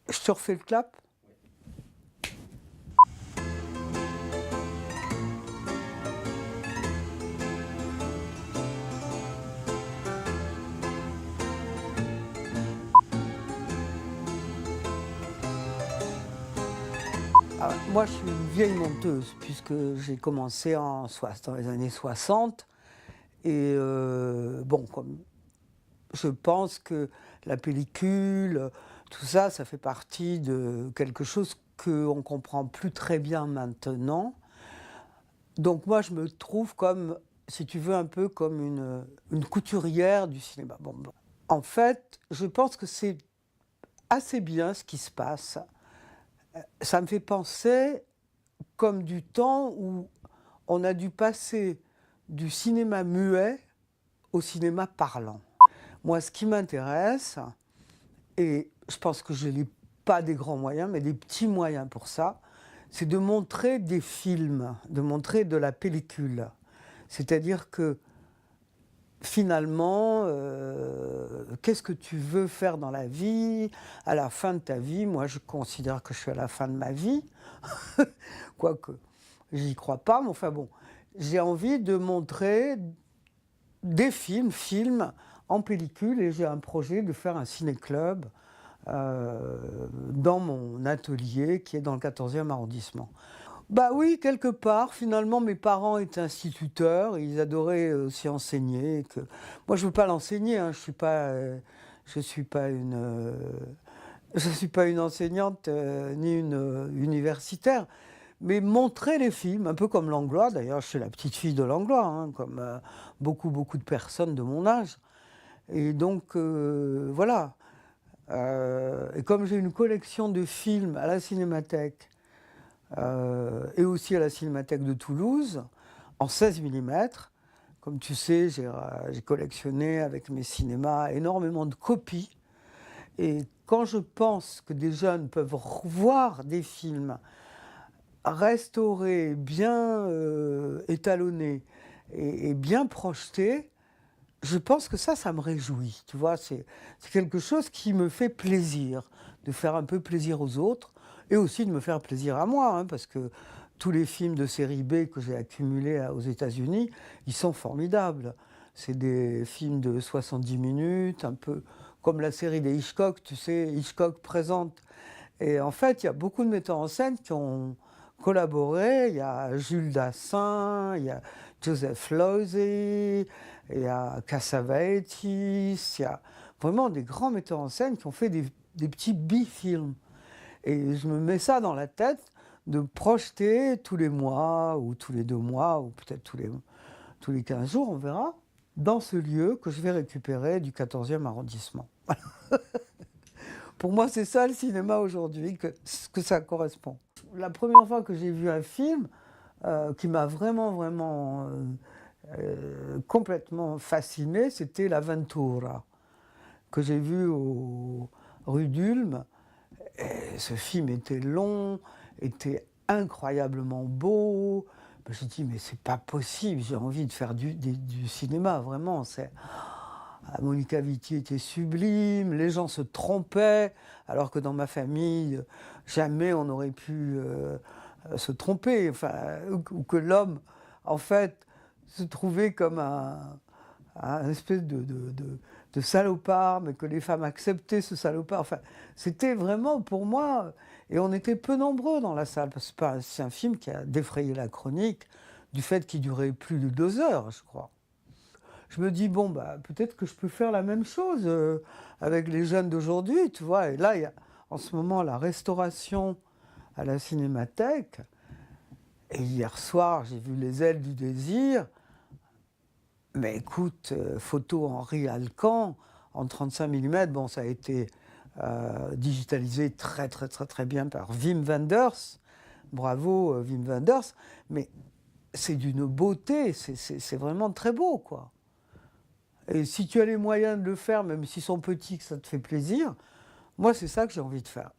Je te refais le clap. Ah, moi, je suis une vieille monteuse, puisque j'ai commencé dans les années 60. Et bon, comme je pense que la pellicule, tout ça, ça fait partie de quelque chose qu'on ne comprend plus très bien maintenant. Donc moi, je me trouve comme, si tu veux, un peu comme une couturière du cinéma. Bon. En fait, je pense que c'est assez bien ce qui se passe. Ça me fait penser comme du temps où on a dû passer du cinéma muet au cinéma parlant. Moi, ce qui m'intéresse, et je pense que je n'ai pas des grands moyens, mais des petits moyens pour ça, c'est de montrer des films, de montrer de la pellicule. C'est-à-dire que finalement, qu'est-ce que tu veux faire dans la vie, à la fin de ta vie? Moi, je considère que je suis à la fin de ma vie, quoique j'y crois pas, mais enfin bon, j'ai envie de montrer des films en pellicule, et j'ai un projet de faire un ciné-club dans mon atelier qui est dans le 14e arrondissement. Bah oui, quelque part, finalement, mes parents étaient instituteurs, ils adoraient aussi enseigner. Moi, je ne veux pas l'enseigner, hein, je suis pas je suis pas une enseignante ni une universitaire, mais montrer les films, un peu comme Langlois. D'ailleurs, je suis la petite fille de Langlois, hein, comme beaucoup de personnes de mon âge. Et donc, voilà. Et comme j'ai une collection de films à la Cinémathèque, et aussi à la Cinémathèque de Toulouse, en 16 mm. Comme tu sais, j'ai collectionné avec mes cinémas énormément de copies. Et quand je pense que des jeunes peuvent voir des films restaurés, bien étalonnés et bien projetés, je pense que ça me réjouit. Tu vois, c'est quelque chose qui me fait plaisir, de faire un peu plaisir aux autres et aussi de me faire plaisir à moi, hein, parce que tous les films de série B que j'ai accumulés aux États-Unis, ils sont formidables. C'est des films de 70 minutes, un peu comme la série des Hitchcock, tu sais, Hitchcock présente. Et en fait, il y a beaucoup de metteurs en scène qui ont collaboré. Il y a Jules Dassin, il y a Joseph Losey, il y a Cassavetes, il y a vraiment des grands metteurs en scène qui ont fait des petits bi-films. Et je me mets ça dans la tête de projeter tous les mois, ou tous les 2 mois, ou peut-être tous les 15 jours, on verra, dans ce lieu que je vais récupérer du 14e arrondissement. Pour moi, c'est ça le cinéma aujourd'hui, que ça correspond. La première fois que j'ai vu un film qui m'a vraiment complètement fasciné, c'était L'Avventura, que j'ai vu rue d'Ulm. Et ce film était long, était incroyablement beau. Je me suis dit, mais c'est pas possible, j'ai envie de faire du cinéma, vraiment. Monica Vitti était sublime, les gens se trompaient, alors que dans ma famille, jamais on aurait pu se tromper, enfin, ou que l'homme, en fait, se trouvait comme un espèce de salopard, mais que les femmes acceptaient ce salopard. Enfin, c'était vraiment pour moi, et on était peu nombreux dans la salle, parce que c'est un film qui a défrayé la chronique du fait qu'il durait plus de 2 heures, je crois. Je me dis, bon, bah, peut-être que je peux faire la même chose avec les jeunes d'aujourd'hui, tu vois. Et là, il y a en ce moment la restauration à la Cinémathèque. Et hier soir, j'ai vu Les Ailes du désir. Mais écoute, photo Henri Alcan en 35 mm, bon, ça a été digitalisé très bien par Wim Wenders. Bravo Wim Wenders. Mais c'est d'une beauté, c'est vraiment très beau, quoi. Et si tu as les moyens de le faire, même s'ils sont petits, que ça te fait plaisir, moi, c'est ça que j'ai envie de faire.